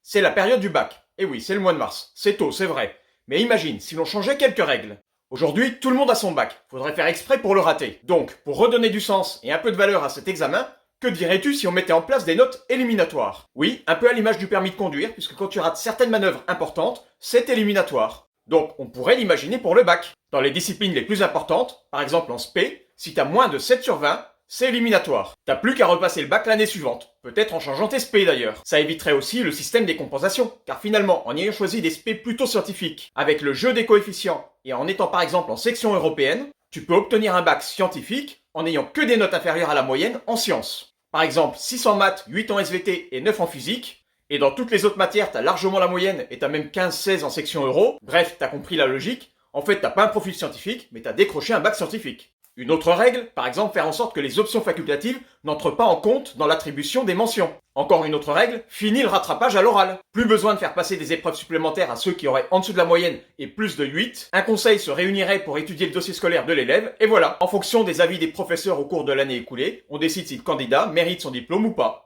C'est la période du bac. Et oui, c'est le mois de mars. C'est tôt, c'est vrai. Mais imagine si l'on changeait quelques règles. Aujourd'hui, tout le monde a son bac. Faudrait faire exprès pour le rater. Donc, pour redonner du sens et un peu de valeur à cet examen, que dirais-tu si on mettait en place des notes éliminatoires? Oui, un peu à l'image du permis de conduire, puisque quand tu rates certaines manœuvres importantes, c'est éliminatoire. Donc, on pourrait l'imaginer pour le bac. Dans les disciplines les plus importantes, par exemple en SP, si t'as moins de 7 sur 20, c'est éliminatoire. T'as plus qu'à repasser le bac l'année suivante. Peut-être en changeant tes SP d'ailleurs. Ça éviterait aussi le système des compensations. Car finalement, en ayant choisi des SP plutôt scientifiques, avec le jeu des coefficients, et en étant par exemple en section européenne, tu peux obtenir un bac scientifique en n'ayant que des notes inférieures à la moyenne en sciences. Par exemple, 6 en maths, 8 en SVT et 9 en physique. Et dans toutes les autres matières, t'as largement la moyenne et t'as même 15-16 en section euro. Bref, t'as compris la logique. En fait, t'as pas un profil scientifique, mais t'as décroché un bac scientifique. Une autre règle, par exemple, faire en sorte que les options facultatives n'entrent pas en compte dans l'attribution des mentions. Encore une autre règle, fini le rattrapage à l'oral. Plus besoin de faire passer des épreuves supplémentaires à ceux qui auraient en dessous de la moyenne et plus de 8. Un conseil se réunirait pour étudier le dossier scolaire de l'élève, et voilà. En fonction des avis des professeurs au cours de l'année écoulée, on décide si le candidat mérite son diplôme ou pas.